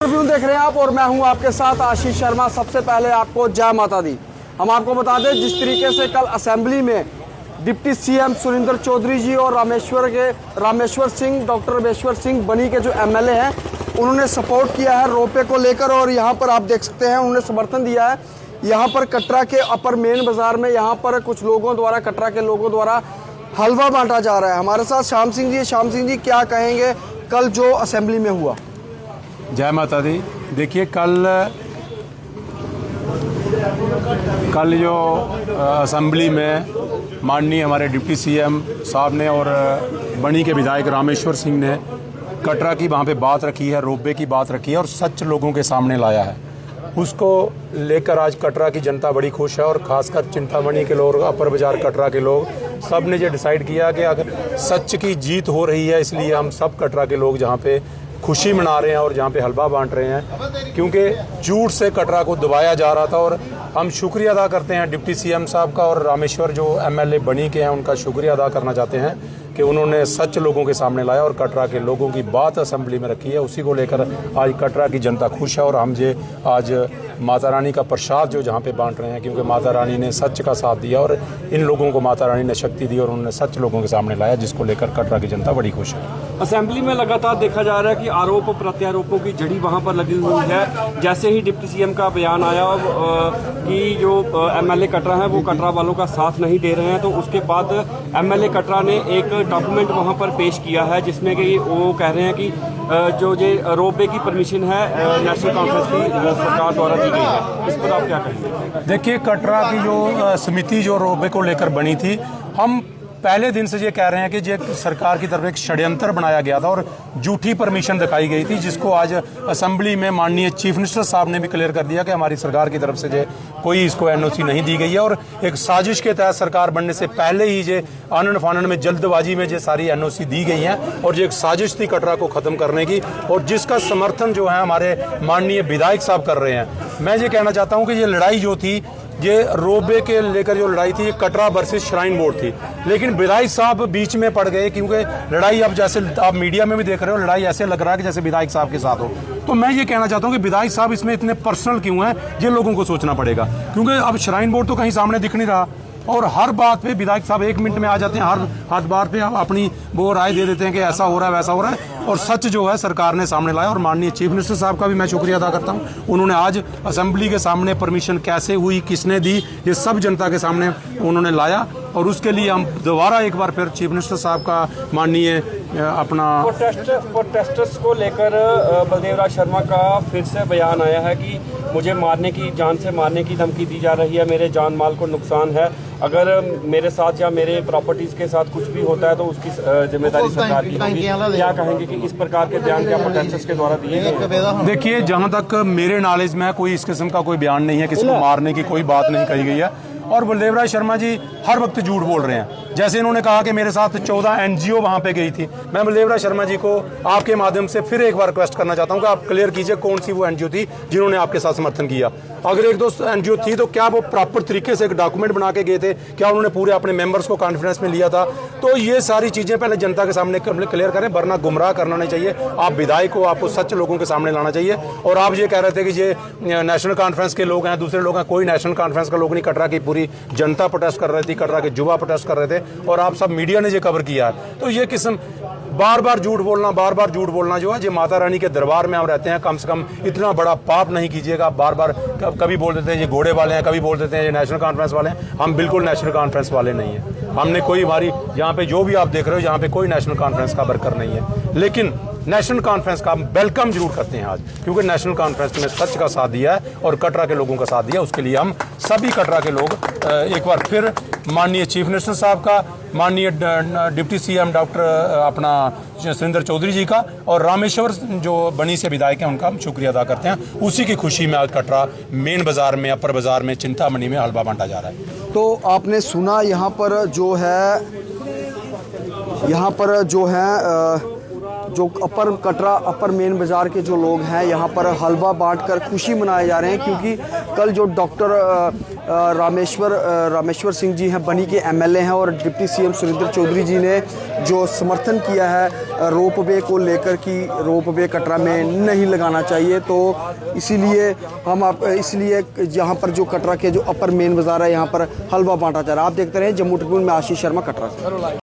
Review देख रहे हैं आप और मैं हूं आपके साथ आशीष शर्मा। सबसे पहले आपको जय माता दी। हम आपको बता दें जिस तरीके से कल असेंबली में डिप्टी सीएम सुरेंद्र चौधरी जी और रामेश्वर सिंह, डॉक्टर रामेश्वर सिंह बनी के जो एमएलए हैं, उन्होंने सपोर्ट किया है रोपवे को लेकर। और यहां पर आप देख सकते हैं उन्होंने समर्थन दिया है। यहां पर कटरा के अपर मेन बाजार में यहां पर कुछ लोगों द्वारा, कटरा के लोगों द्वारा हलवा बांटा जा रहा है। हमारे साथ श्याम सिंह जी क्या कहेंगे कल जो असेंबली में हुआ? जय माता दी। देखिए कल जो असेंबली में माननीय हमारे डिप्टी सीएम साहब ने और बनी के विधायक रामेश्वर सिंह ने कटरा की वहाँ पे बात रखी है, रोपवे की बात रखी है और सच लोगों के सामने लाया है, उसको लेकर आज कटरा की जनता बड़ी खुश है। और ख़ासकर चिंतामणि के लोग, अपर बाजार कटरा के लोग, सब ने ये डिसाइड किया कि अगर सच की जीत हो रही है, इसलिए हम सब कटरा के लोग जहाँ पे खुशी मना रहे हैं और जहाँ पे हलवा बांट रहे हैं, क्योंकि झूठ से कटरा को दबाया जा रहा था। और हम शुक्रिया अदा करते हैं डिप्टी सीएम साहब का और रामेश्वर जो एमएलए बनी के हैं, उनका शुक्रिया अदा करना चाहते हैं कि उन्होंने सच लोगों के सामने लाया और कटरा के लोगों की बात असेंबली में रखी है। उसी को लेकर आज कटरा की जनता खुश है और हम ये आज माता रानी का प्रसाद जो जहाँ पे बांट रहे हैं, क्योंकि माता रानी ने सच का साथ दिया और इन लोगों को माता रानी ने शक्ति दी और उन्होंने सच लोगों के सामने लाया, जिसको लेकर कटरा की जनता बड़ी खुश है। असेंबली में लगातार देखा जा रहा है कि आरोप प्रत्यारोपों की जड़ी वहां पर लगी हुई है। जैसे ही डिप्टी सीएम का बयान आया कि जो एमएलए कटरा है वो कटरा वालों का साथ नहीं दे रहे हैं, तो उसके बाद एमएलए कटरा ने एक डॉक्यूमेंट वहां पर पेश किया है जिसमें कि वो कह रहे हैं कि जो ये रोपवे की परमिशन है नेशनल कॉन्फ्रेंस की सरकार द्वारा दी गई है। इस पर आप क्या कहेंगे? देखिए कटरा की जो समिति जो रोपवे को लेकर बनी थी, हम पहले दिन से ये कह रहे हैं कि ये सरकार की तरफ एक षड्यंत्र बनाया गया था और झूठी परमिशन दिखाई गई थी, जिसको आज असेंबली में माननीय चीफ मिनिस्टर साहब ने भी क्लियर कर दिया कि हमारी सरकार की तरफ से जो कोई इसको एनओसी नहीं दी गई है। और एक साजिश के तहत सरकार बनने से पहले ही ये आनन फानन में जल्दबाजी में ये सारी एनओसी दी गई हैं और ये एक साजिश थी कटरा को ख़त्म करने की, और जिसका समर्थन जो है हमारे माननीय विधायक साहब कर रहे हैं। मैं ये कहना चाहता हूँ कि ये लड़ाई जो थी, ये रोपवे के लेकर जो लड़ाई थी, ये कटरा वर्सेस श्राइन बोर्ड थी, लेकिन विधायक साहब बीच में पड़ गए, क्योंकि लड़ाई अब जैसे आप मीडिया में भी देख रहे हो, लड़ाई ऐसे लग रहा है कि जैसे विधायक साहब के साथ हो। तो मैं ये कहना चाहता हूँ कि विधायक साहब इसमें इतने पर्सनल क्यों हैं, ये लोगों को सोचना पड़ेगा, क्योंकि अब श्राइन बोर्ड तो कहीं सामने दिख नहीं रहा और हर बात पे विधायक साहब 1 मिनट में आ जाते हैं, हर बार पे अपनी वो राय दे देते हैं कि ऐसा हो रहा है, वैसा हो रहा है। और सच जो है सरकार ने सामने लाया और माननीय चीफ मिनिस्टर साहब का भी मैं शुक्रिया अदा करता हूं। उन्होंने आज असेंबली के सामने परमिशन कैसे हुई, किसने दी, ये सब जनता के सामने उन्होंने लाया और उसके लिए हम दोबारा एक बार फिर चीफ मिनिस्टर साहब का माननीय अपना प्रोटेस्टर्स को लेकर बलदेव राज शर्मा का फिर से बयान आया है कि मुझे जान से मारने की धमकी दी जा रही है, मेरे जान माल को नुकसान है, अगर मेरे साथ या मेरे प्रॉपर्टीज के साथ कुछ भी होता है तो उसकी जिम्मेदारी सरकार की होगी। क्या कहेंगे कि इस प्रकार के बयान क्या प्रोटेस्टर्स के द्वारा दिए गए? देखिए, जहां तक मेरे नॉलेज में कोई इस किस्म का कोई बयान नहीं है, किसी को मारने की कोई बात नहीं कही गई है। और बलदेव राज शर्मा जी हर वक्त झूठ बोल रहे हैं। जैसे इन्होंने कहा कि मेरे साथ 14 एनजीओ वहां पे गई थी। मैं बलदेव राज शर्मा जी को आपके माध्यम से फिर एक बार रिक्वेस्ट करना चाहता हूं कि आप क्लियर कीजिए कौन सी वो एनजीओ थी जिन्होंने आपके साथ समर्थन किया। अगर 1-2 एनजीओ थी तो क्या वो प्रॉपर तरीके से एक डॉक्यूमेंट बना के गए थे, क्या उन्होंने पूरे अपने मेंबर्स को कॉन्फ्रेंस में लिया था? तो ये सारी चीजें पहले जनता के सामने क्लियर करें, वरना गुमराह करना नहीं चाहिए। आप विधायक को, आपको सच लोगों के सामने लाना चाहिए। और आप ये कह रहे थे कि ये नेशनल कॉन्फ्रेंस के लोग हैं, दूसरे लोग हैं, कोई नेशनल कॉन्फ्रेंस का लोग नहीं, कटरा की पूरी जनता प्रोटेस्ट कर रही थी, कटरा के युवा प्रोटेस्ट कर रहे थे और आप सब मीडिया ने ये कवर किया है। तो ये किस्म बार बार झूठ बोलना जो है, ये माता रानी के दरबार में हम रहते हैं, कम से कम इतना बड़ा पाप नहीं कीजिएगा। बार बार कभी बोल देते हैं ये घोड़े वाले हैं, कभी बोल देते हैं ये नेशनल कॉन्फ्रेंस वाले हैं। हम बिल्कुल नेशनल कॉन्फ्रेंस वाले नहीं हैं। हमने कोई, हमारी यहाँ पे जो भी आप देख रहे हो, यहाँ पे कोई नेशनल कॉन्फ्रेंस का वर्कर नहीं है, लेकिन नेशनल कॉन्फ्रेंस का वेलकम जरूर करते हैं आज, क्योंकि नेशनल कॉन्फ्रेंस ने सच का साथ दिया है और कटरा के लोगों का साथ दिया। उसके लिए हम सभी कटरा के लोग एक बार फिर माननीय चीफ मिनिस्टर साहब का, माननीय डिप्टी सीएम डॉक्टर अपना सुरेंद्र चौधरी जी का और रामेश्वर जो बनी से विधायक हैं, उनका हम शुक्रिया अदा करते हैं। उसी की खुशी में आज कटरा मेन बाजार में, अपर बाजार में, चिंतामणि में हलवा बांटा जा रहा है। तो आपने सुना यहाँ पर जो है जो अपर कटरा अपर मेन बाज़ार के जो लोग हैं यहाँ पर हलवा बांटकर खुशी मनाए जा रहे हैं, क्योंकि कल जो डॉक्टर रामेश्वर सिंह जी हैं, बनी के एमएलए हैं, और डिप्टी सीएम सुरेंद्र चौधरी जी ने जो समर्थन किया है रोपवे को लेकर कि रोपवे कटरा में नहीं लगाना चाहिए, तो इसीलिए यहाँ पर जो कटरा के जो अपर मेन बाज़ार है यहाँ पर हलवा बांटा जा रहा है। आप देखते रहे जम्मू ट्रिब्यून में आशीष शर्मा, कटरा से।